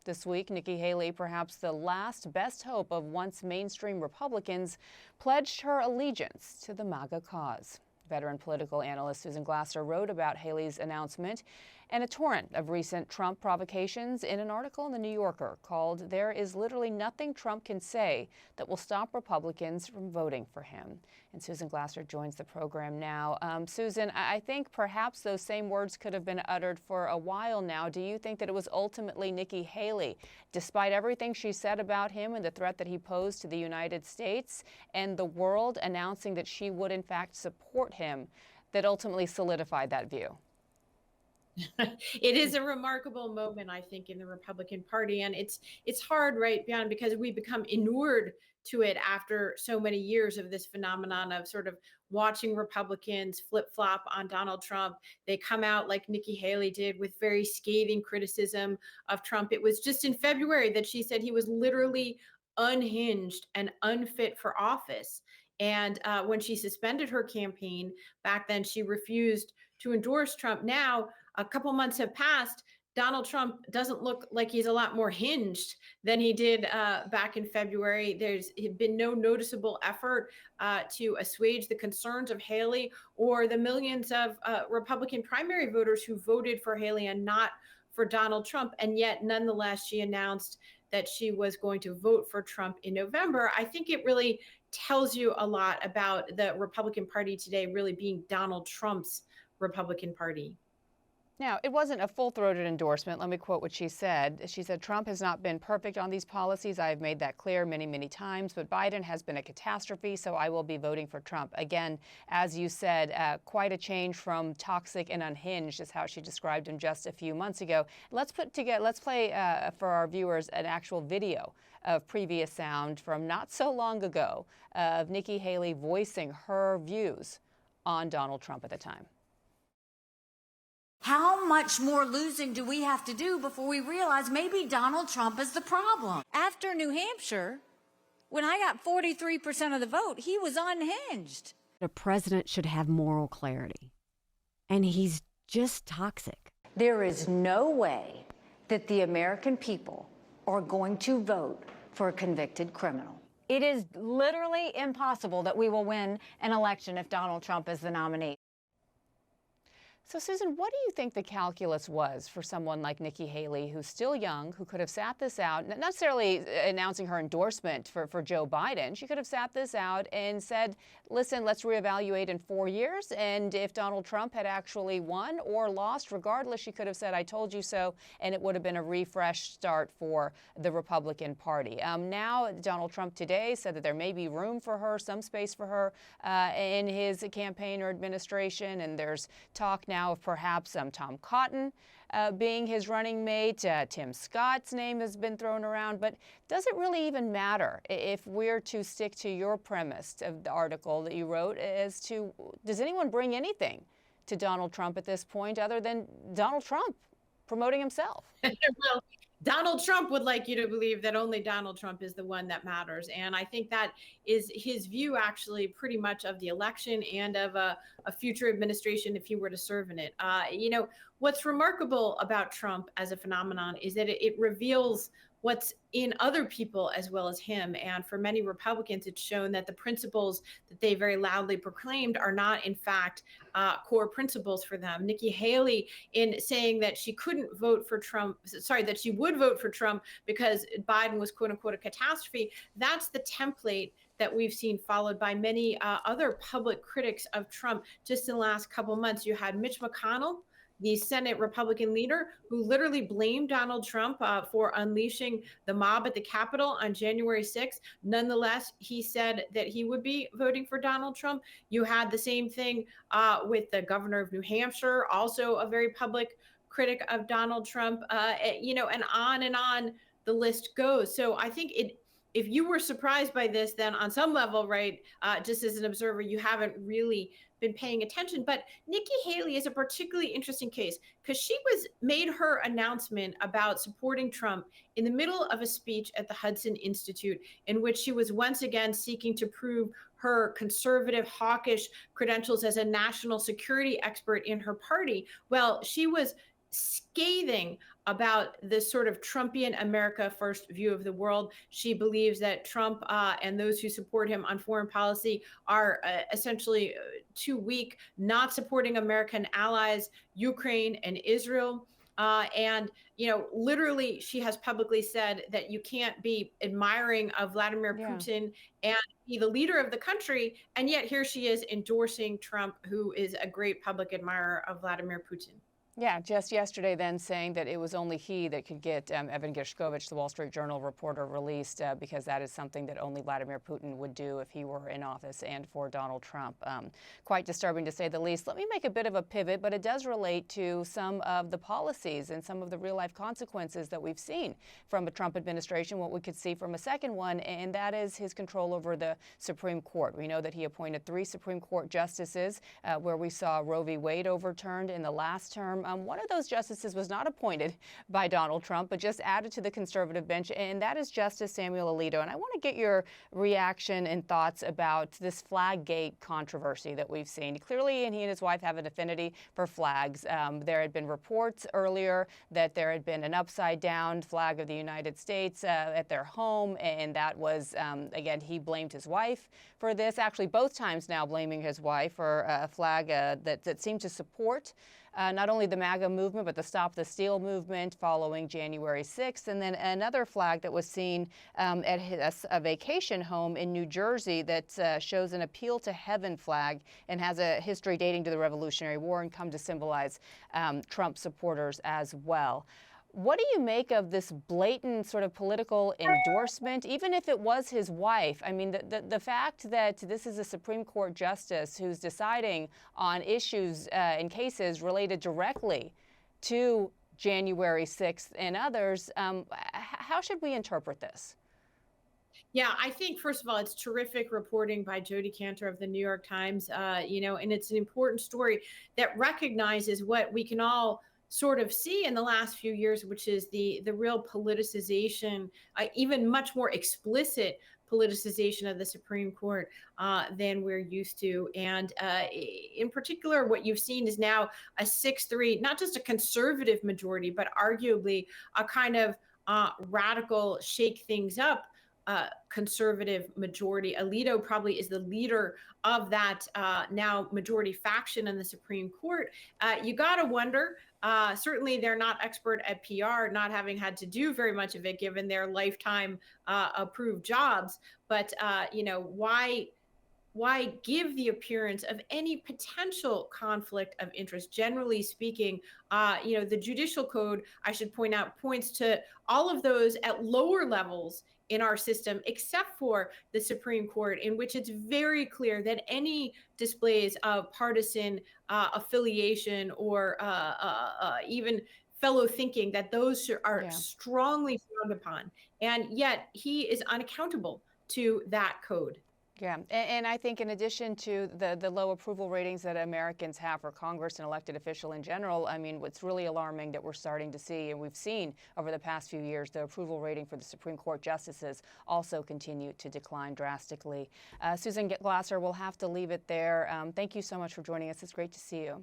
This week, Nikki Haley, perhaps the last best hope of once mainstream Republicans, pledged her allegiance to the MAGA cause. Veteran political analyst Susan Glasser wrote about Haley's announcement and a torrent of recent Trump provocations in an article in The New Yorker called "There is literally nothing Trump can say that will stop Republicans from voting for him." And Susan Glasser joins the program now. Susan, I think perhaps those same words could have been uttered for a while now. Do you think that it was ultimately Nikki Haley, despite everything she said about him and the threat that he posed to the United States and the world, announcing that she would in fact support him, that ultimately solidified that view? It is a remarkable moment, I think, in the Republican Party, and it's hard, right, Beyond, because we become inured to it after so many years of this phenomenon of sort of watching Republicans flip flop on Donald Trump. They come out like Nikki Haley did with very scathing criticism of Trump. It was just in February that she said he was literally unhinged and unfit for office. And when she suspended her campaign back then, she refused to endorse Trump. Now, a couple months have passed. Donald Trump doesn't look like he's a lot more hinged than he did back in February. There's been no noticeable effort to assuage the concerns of Haley or the millions of Republican primary voters who voted for Haley and not for Donald Trump. And yet, nonetheless, she announced that she was going to vote for Trump in November. I think it really tells you a lot about the Republican Party today really being Donald Trump's Republican Party. Now, it wasn't a full-throated endorsement. Let me quote what she said. She said, "Trump has not been perfect on these policies. I have made that clear many, many times, but Biden has been a catastrophe, so I will be voting for Trump." Again, as you said, quite a change from toxic and unhinged is how she described him just a few months ago. Let's play for our viewers an actual video of previous sound from not so long ago of Nikki Haley voicing her views on Donald Trump at the time. How much more losing do we have to do before we realize maybe Donald Trump is the problem? After New Hampshire, when I got 43% of the vote, he was unhinged. A president should have moral clarity, and he's just toxic. There is no way that the American people are going to vote for a convicted criminal. It is literally impossible that we will win an election if Donald Trump is the nominee. So, Susan, what do you think the calculus was for someone like Nikki Haley, who's still young, who could have sat this out, not necessarily announcing her endorsement for Joe Biden? She could have sat this out and said, listen, let's reevaluate in 4 years. And if Donald Trump had actually won or lost, regardless, she could have said, I told you so. And it would have been a refresh start for the Republican Party. Now, Donald Trump today said that there may be room for her, some space for her in his campaign or administration. And there's talk now of perhaps Tom Cotton being his running mate. Tim Scott's name has been thrown around. But does it really even matter if we're to stick to your premise of the article that you wrote as to, does anyone bring anything to Donald Trump at this point other than Donald Trump promoting himself? Well, Donald Trump would like you to believe that only Donald Trump is the one that matters. And I think that is his view, actually, pretty much of the election and of a future administration if he were to serve in it. What's remarkable about Trump as a phenomenon is that it reveals what's in other people as well as him. And for many Republicans, it's shown that the principles that they very loudly proclaimed are not, in fact, core principles for them. Nikki Haley, in saying that she couldn't vote for Trump, that she would vote for Trump because Biden was, quote unquote, a catastrophe. That's the template that we've seen followed by many other public critics of Trump. Just in the last couple months, you had Mitch McConnell, the Senate Republican leader, who literally blamed Donald Trump for unleashing the mob at the Capitol on January 6th. Nonetheless, he said that he would be voting for Donald Trump. You had the same thing with the governor of New Hampshire, also a very public critic of Donald Trump, and on the list goes. So I think if you were surprised by this, then on some level, right, just as an observer, you haven't really been paying attention. But Nikki Haley is a particularly interesting case because she made her announcement about supporting Trump in the middle of a speech at the Hudson Institute, in which she was once again seeking to prove her conservative, hawkish credentials as a national security expert in her party. Well, she was scathing about this sort of Trumpian America first view of the world. She believes that Trump and those who support him on foreign policy are essentially too weak, not supporting American allies, Ukraine and Israel. And, literally, she has publicly said that you can't be admiring of Vladimir Yeah. Putin and be the leader of the country. And yet here she is endorsing Trump, who is a great public admirer of Vladimir Putin. Yeah, just yesterday then saying that it was only he that could get Evan Gershkovich, the Wall Street Journal reporter, released because that is something that only Vladimir Putin would do if he were in office, and for Donald Trump. Quite disturbing to say the least. Let me make a bit of a pivot, but it does relate to some of the policies and some of the real life consequences that we've seen from the Trump administration, what we could see from a second one, and that is his control over the Supreme Court. We know that he appointed 3 Supreme Court justices where we saw Roe v. Wade overturned in the last term. One of those justices was not appointed by Donald Trump, but just added to the conservative bench, and that is Justice Samuel Alito. And I want to get your reaction and thoughts about this Flaggate controversy that we've seen. Clearly, he and his wife have an affinity for flags. There had been reports earlier that there had been an upside-down flag of the United States at their home, and that was, again, he blamed his wife for this. Actually, both times now blaming his wife for a flag that seemed to support not only the MAGA movement, but the Stop the Steal movement following January 6th. And then another flag that was seen at a vacation home in New Jersey that shows an Appeal to Heaven flag and has a history dating to the Revolutionary War and come to symbolize Trump supporters as well. What do you make of this blatant sort of political endorsement, even if it was his wife? I mean, the fact that this is a Supreme Court justice who's deciding on issues and cases related directly to January 6th and others, how should we interpret this? Yeah, I think, first of all, it's terrific reporting by Jodi Kantor of the New York Times, and it's an important story that recognizes what we can all sort of see in the last few years, which is the real politicization, even much more explicit politicization of the Supreme Court than we're used to. And in particular, what you've seen is now a 6-3, not just a conservative majority, but arguably a kind of radical shake things up conservative majority. Alito probably is the leader of that now majority faction in the Supreme Court. You got to wonder, certainly they're not expert at PR, not having had to do very much of it given their lifetime approved jobs. But, why give the appearance of any potential conflict of interest? Generally speaking, the judicial code, I should point out, points to all of those at lower levels in our system, except for the Supreme Court, in which it's very clear that any displays of partisan affiliation or even fellow thinking, that those are strongly frowned upon. And yet he is unaccountable to that code. Yeah, and I think in addition to the low approval ratings that Americans have for Congress and elected official in general, I mean, what's really alarming that we're starting to see, and we've seen over the past few years, the approval rating for the Supreme Court justices also continue to decline drastically. Susan Glasser, we'll have to leave it there. Thank you so much for joining us. It's great to see you.